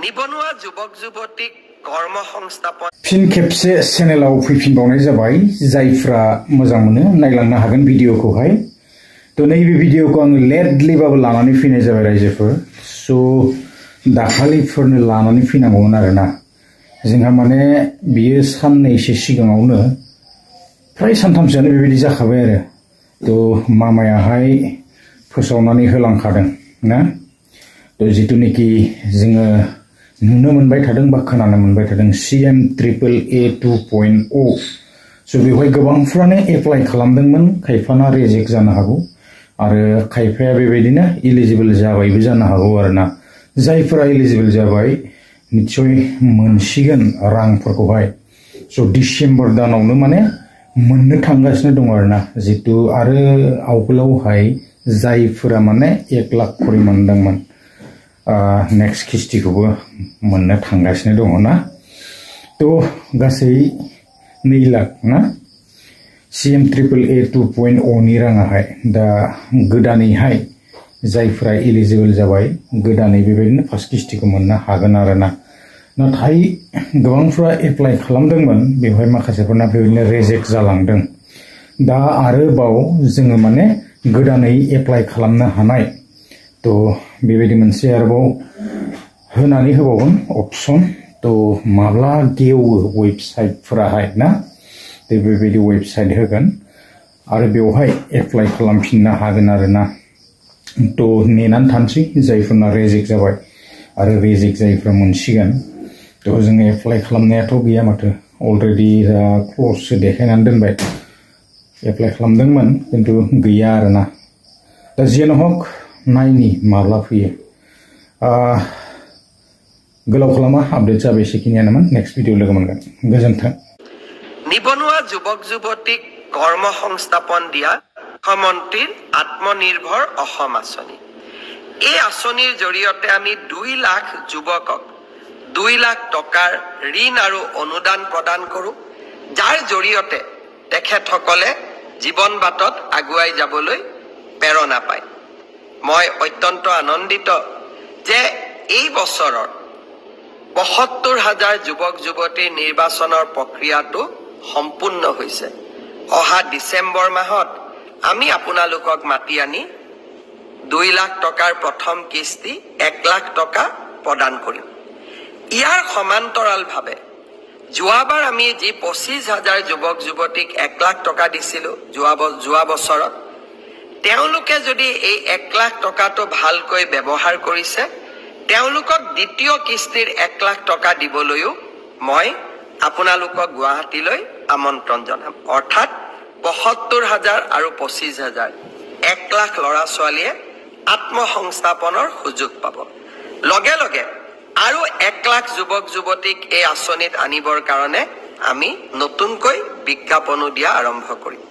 निबनुवा जुबक जुबतिक कर्म संस्थापन फिन खेबसे चेनेलाव फैफिनबावनाय जाबाय जायफ्रा मोजां मोनो नायलांनो हागोन भिडिअखौहाय तो नैबे भिडिअखौ आं लेटलिबाबो लानानै फैनाय जाबाय रायजोफोर सो दाखालिफोरनो लानानै फैनांगौमोन आरोना जोंहा माने बियो साननैसो सिगाङावनो फ्राय सानथामसोआनो बेबायदि जाखाबाय आरो तो मामायाहाय फोसावनानै होलांखादों ना तो जितुनिखि जोङो नुनो मोनबाय थादों बा खोनानो मोनबाय थादों CMAAA 2.0 सो बेवहाय गोबांफ्रानो एप्लाइ खालामदोंमोन खायफाना रिजेक्ट जानो हागौ आरो खायफाया बेबायदिनो एलिजिबल जाबायबो जानो हागौ आरोना जायफोरा एलिजिबल जाबाय निश्चय मोनसिगोन रांफोरखौहाय सो डिसेम्बर दानावनो माने मोननो थांगासिनो दं आरोना जितु आरो आवगोलावहाय जायफोरा माने 1 लाख खरि मोनदोंमोन नेक्स्ट किस्तिखौबो मोननो थांगासिनो दङ ना तो गासै 2 लाख ना CMAAA 2.0 नि राङाहाय दा गोदानैहाय जायफोरा एलिजिबल जाबाय गोदानै बेबायदिनो फार्स्ट किस्तिखौ मोननो हागोन आरोना नाथाय गोबांफ्रा एप्लाइ खालामदोंमोन बेवहाय माखासेफोरना बेबायदिनो रिजेक्ट जालांदों दा आरोबाव जोङो माने गोदानै एप्लाइ खालामनो हानाय तो बेबायदि मोनसे आरोबाव होनानै होबावगोन अपसन तो माब्ला गेवो वेबसाइटफोराहाय ना बेबायदि वेबसाइट होगोन आरो बेवहाय एप्लाइ खालामफिननो हागोन आरोना तो नेनानै थानोसै जायफोरना रिजेक्ट जाबाय आरो रिजेक्ट जायफ्रा मोनसिगोन तो जोङो एप्लाइ खालामनायाथ' गैया माथो अलरेडि क्ल'जसो देखायनानै दोनबाय एप्लाइ खालामदोंमोन किन्तु गैया आरोना दा जियानो हक नायनि माब्ला फैयो गोलाव खालामा आपडेट जाबाय एसेखिनियानोमोन नेक्स्ट भिडिअ लोगो मोनगोन गोजोन्थों निबनुवा जुबक जुबतिक कर्म संस्थापन दिया मुख्यमন্ত্ৰীৰ আত্মনিৰ্ভৰ অসম আঁচনি এই আঁচনিৰ জৰিয়তে আমি 2 লাখ যুৱকক 2 লাখ টকাৰ ঋণ আৰু অনুদান প্ৰদান কৰো যাৰ জৰিয়তে তেখেতসকলে জীৱন বাটত আগুৱাই যাবলৈ প্ৰেৰণা পায় মই অত্যন্ত আনন্দিত যে এই বছৰৰ ৭৫,০০০ যুৱক যুৱতীৰ নিৰ্বাচনৰ প্ৰক্ৰিয়াটো সম্পূৰ্ণ হৈছে অহা ডিসেম্বৰ মাহত আমি আপোনালোকক মাতি আনি 2 লাখ টকাৰ প্ৰথম কিস্তি 1 লাখ টকা প্ৰদান কৰিম ইয়াৰ সমান্তৰালভাৱে যোৱাবাৰ আমি যি ২৫,০০০ যুৱক যুৱতীক 1 লাখ টকা দিছিলো যোৱা বছৰত তেওঁলোকে যদি এই 1 লাখ টকাটো ভালকৈ ব্যৱহাৰ কৰিছে তেওঁলোকক দ্বিতীয় কিস্তিৰ 1 লাখ টকা দিবলৈও মই আপোনালোকক গুৱাহাটীলৈ আমন্ত্ৰণ জনাম অৰ্থাৎ ৭৫,০০০ আৰু ২৫,০০০ 1 লাখ ল'ৰা ছোৱালীয়ে আত্মসংস্থাপনৰ সুযোগ পাব লগে লগে আৰু 1 লাখ যুৱক যুৱতীক এই আঁচনিত আনিবৰ কাৰণে আমি নতুনকৈ বিজ্ঞাপনো দিয়া আৰম্ভ কৰিম